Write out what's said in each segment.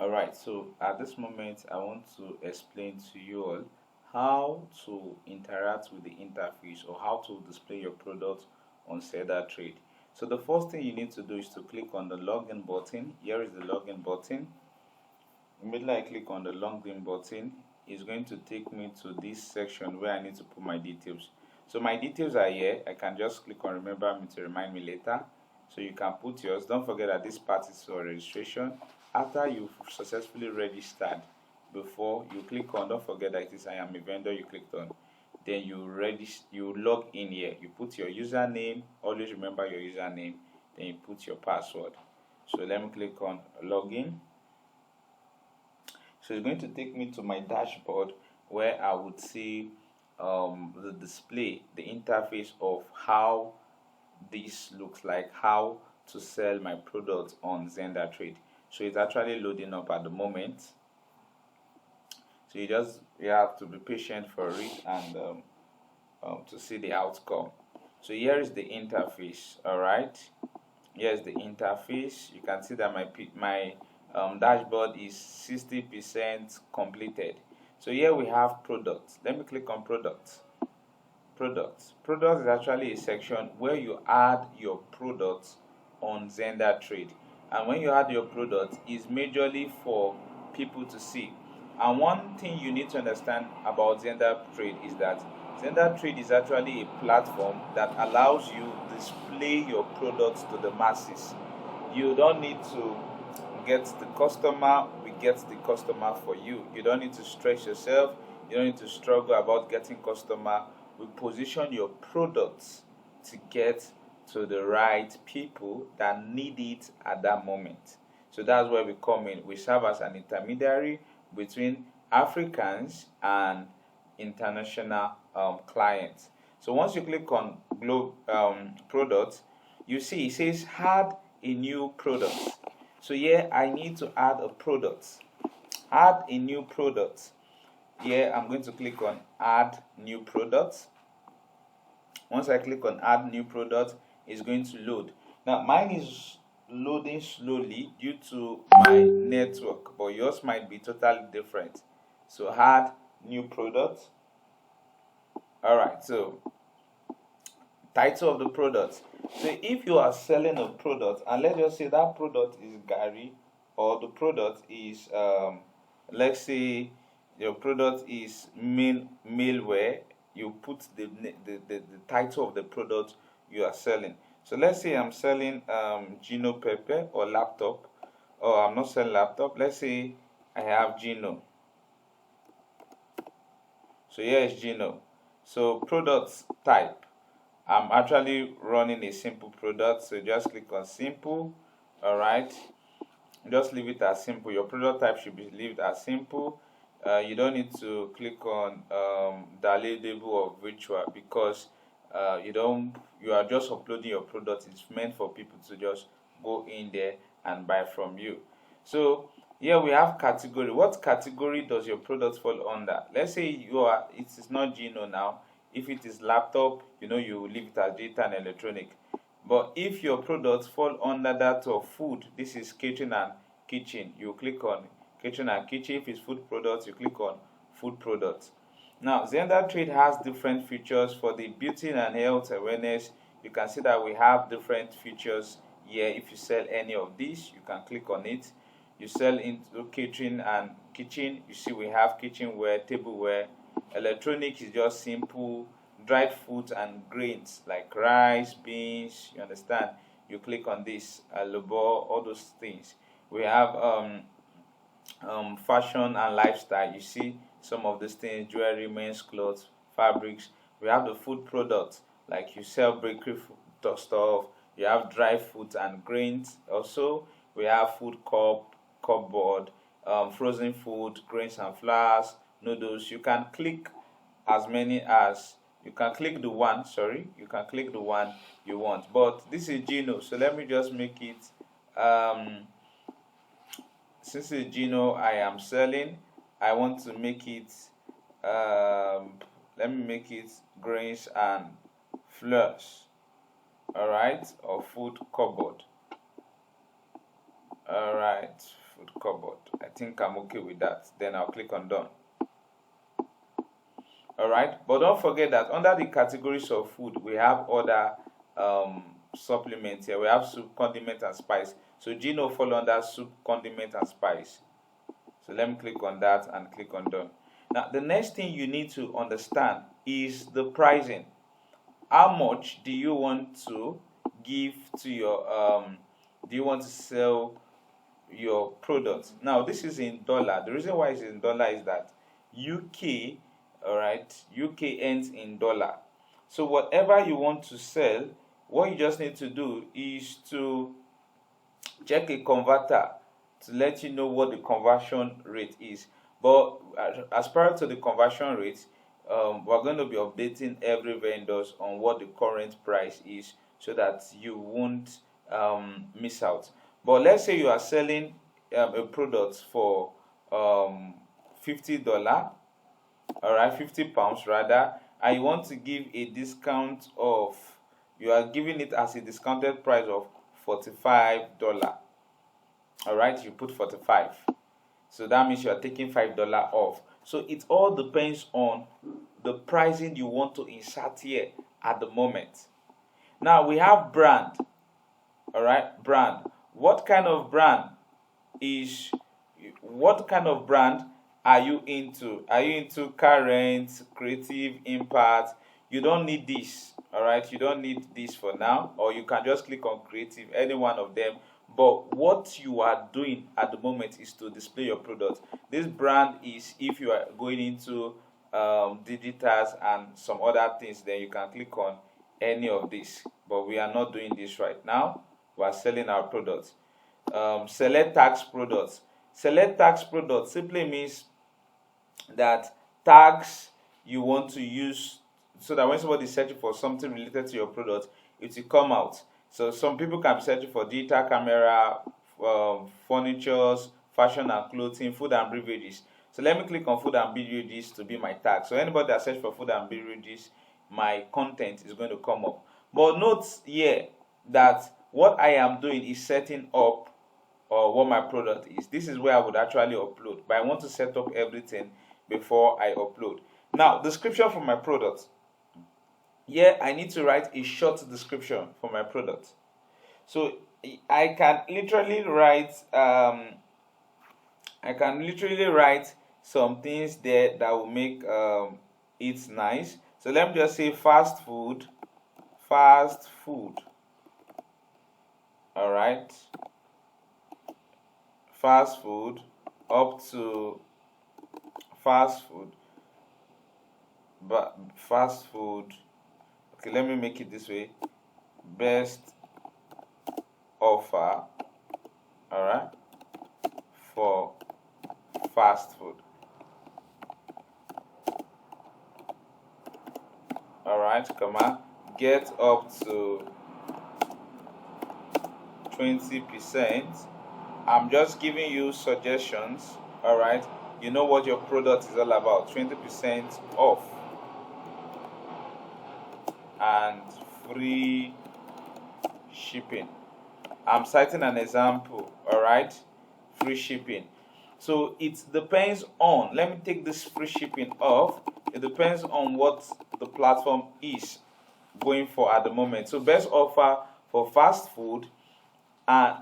Alright, so at this moment, I want to explain to you all how to interact with the interface or how to display your product on Xander Trade. So the first thing you need to do is to click on the login button. Here is the login button. Immediately I click on the login button, it's going to take me to this section where I need to put my details. So my details are here. I can just click on remember me to remind me later. So you can put yours. Don't forget that this part is for registration. After you've successfully registered, before you click on, don't forget that it is I am a vendor you clicked on. Then you register, you log in here. You put your username. Always remember your username. Then you put your password. So let me click on login. So it's going to take me to my dashboard where I would see the display, the interface of how this looks like, how to sell my product on Xander Trade. So it's actually loading up at the moment. So you have to be patient for it and to see the outcome. So here is the interface. All right, here's the interface. You can see that my dashboard is 60% completed. So here we have products. Let me click on products. Products is actually a section where you add your products on Xander Trade. And when you add your product, it's majorly for people to see. And one thing you need to understand about Xander Trade is that Xander Trade is actually a platform that allows you to display your products to the masses. You don't need to get the customer, we get the customer for you. You don't need to stress yourself, you don't need to struggle about getting customer. We position your products to get to the right people that need it at that moment. So that's where we come in. We serve as an intermediary between Africans and international clients. So once you click on products, you see it says add a new product. So here I need to add a product. Add a new product. Here I'm going to click on add new product. Once I click on add new product, it's going to load. Now mine is loading slowly due to my network, but yours might be totally different. So add new product. Alright, so title of the product. So if you are selling a product and let's just say that product is Gary, or the product is let's say your product is mailware, you put the title of the product you are selling. So let's say I'm selling Gino Pepper or laptop, or I'm not selling laptop. Let's say I have Gino. So here is Gino. So product type, I'm actually running a simple product, so just click on simple. All right, just leave it as simple. Your product type should be left as simple. You don't need to click on downloadable or virtual because you are just uploading your product. It's meant for people to just go in there and buy from you. So here we have category. What category does your product fall under? Let's say it is not Gino now. If it is laptop, you leave it as data and electronic. But if your products fall under that of food, this is kitchen and kitchen, you click on kitchen and kitchen. If it's food products, you click on food products. Now Xander Trade has different features for the beauty and health awareness. You can see that we have different features here. If you sell any of these, you can click on it. You sell into catering and kitchen, you see we have kitchenware, tableware. Electronic is just simple dried fruits and grains like rice, beans, you understand. You click on this labor, all those things. We have fashion and lifestyle. You see some of these things: jewelry, men's clothes, fabrics. We have the food products, like you sell bakery stuff. You have dry fruits and grains. Also we have food cupboard, frozen food, grains and flours, noodles. You can click as many as you can click the one, you can click the one you want. But this is Gino, so let me just make it since it's Gino I am selling, I want to make it let me make it grains and flours. Alright, or food cupboard. Alright, food cupboard. I think I'm okay with that. Then I'll click on done. Alright, but don't forget that under the categories of food, we have other supplements here. We have soup, condiment, and spice. So Gino fall under soup, condiment, and spice. So let me click on that and click on done. Now the next thing you need to understand is the pricing. How much do you want to give to your do you want to sell your products? Now this is in dollar. The reason why it's in dollar is that UK, all right, UK ends in dollar. So whatever you want to sell, what you just need to do is to check a converter to let you know what the conversion rate is. But as per to the conversion rate, we're going to be updating every vendors on what the current price is so that you won't miss out. But let's say you are selling a product for $50, all right, £50 rather, and you want to give a discount of, you are giving it as a discounted price of $45. All right, you put 45, so that means you are taking $5 off. So it all depends on the pricing you want to insert here at the moment. Now we have brand. All right, brand. What kind of brand are you into? Are you into current, creative, impact? You don't need this. All right, you don't need this for now, or you can just click on creative, any one of them. But what you are doing at the moment is to display your product. This brand is if you are going into digitals and some other things, then you can click on any of this. But we are not doing this right now. We are selling our products. Select tax products. Select tax products simply means that tags you want to use so that when somebody is searching for something related to your product, it will come out. So some people can be searching for digital camera, furnitures, fashion and clothing, food and beverages. So let me click on food and beverages to be my tag. So anybody that search for food and beverages, my content is going to come up. But note here that what I am doing is setting up what my product is. This is where I would actually upload, but I want to set up everything before I upload. Now, description for my product. Here I need to write a short description for my product. So I can literally write some things there that will make it nice. So let me just say fast food. All right, fast food up to fast food, but fast food. Okay, let me make it this way. Best offer, all right, for fast food. All right, come on. Get up to 20%. I'm just giving you suggestions. All right, you know what your product is all about. 20% off and free shipping. I'm citing an example. All right, free shipping. So it depends on, let me take this free shipping off. It depends on what the platform is going for at the moment. So best offer for fast food and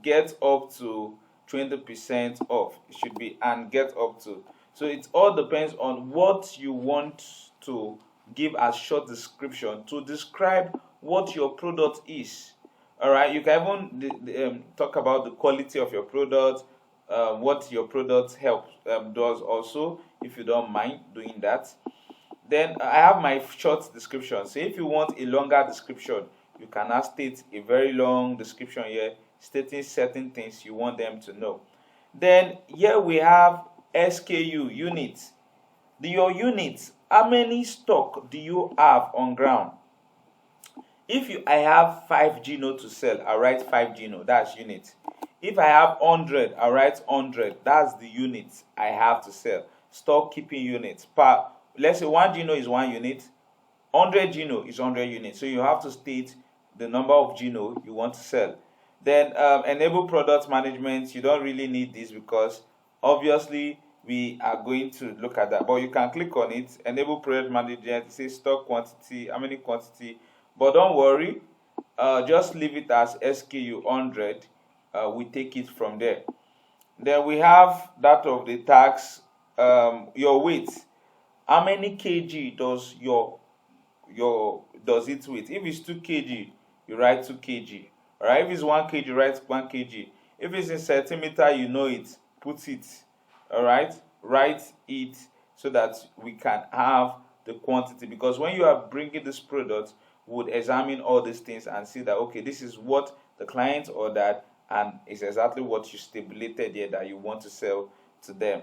get up to 20% off. It should be and get up to. So it all depends on what you want to give as short description to describe what your product is. All right, you can even talk about the quality of your product, what your product helps does also, if you don't mind doing that. Then I have my short description. So if you want a longer description, you can now state a very long description here, stating certain things you want them to know. Then here we have SKU, units. Your units, how many stock do you have on ground? If I have 5 Gino to sell, I write 5 Gino, that's unit. If I have 100, I write 100, that's the units I have to sell. Stock keeping units. Let's say 1 Gino is 1 unit, 100 Gino is 100 units. So you have to state the number of Gino you want to sell. Then enable product management, you don't really need this because obviously we are going to look at that, but you can click on it. Enable product management, it says stock quantity, how many quantity, but don't worry, just leave it as SKU 100. We take it from there. Then we have that of the tax, your weight. How many kg does your does it weight? If it's 2 kg, you write 2 kg. Alright, if it's 1 kg, write 1 kg. If it's in centimeter, you know it, put it. Alright, write it so that we can have the quantity, because when you are bringing this product, we would examine all these things and see that okay, this is what the client ordered and it's exactly what you stipulated here that you want to sell to them.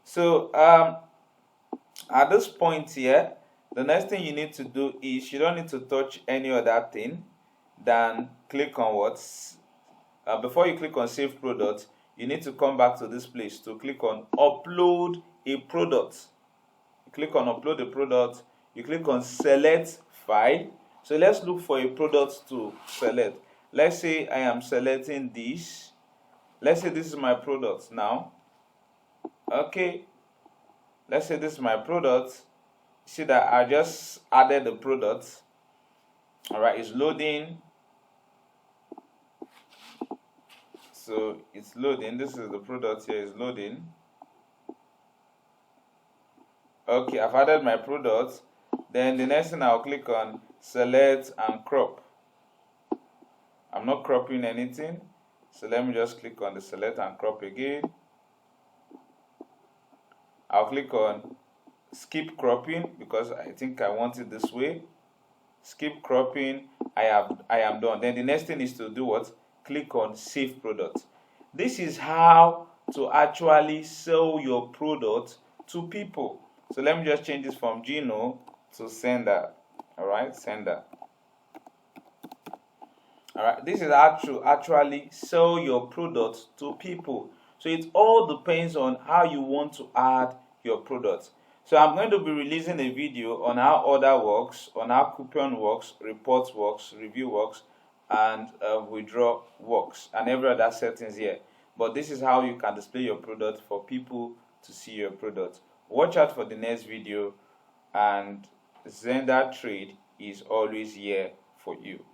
So at this point here, the next thing you need to do is you don't need to touch any other thing than click on what before you click on save product, you need to come back to this place to click on upload a product. You click on upload a product, you click on select file. So let's look for a product to select. Let's say I am selecting this. Let's say this is my product now. Okay, let's say this is my product. See that I just added the product. All right, it's loading. So it's loading. This is the product here, is loading. Okay, I've added my product. Then the next thing I'll click on select and crop. I'm not cropping anything, so let me just click on the select and crop again. I'll click on skip cropping because I think I want it this way. Skip cropping. I am done. Then the next thing is to do what? Click on save product. This is how to actually sell your product to people. So let me just change this from Gino to sender. All right, sender. All right, this is how to actually sell your product to people. So it all depends on how you want to add your product. So I'm going to be releasing a video on how order works, on how coupon works, report works, review works, and withdraw works, and every other settings here. But this is how you can display your product for people to see your product. Watch out for the next video, and Xander Trade is always here for you.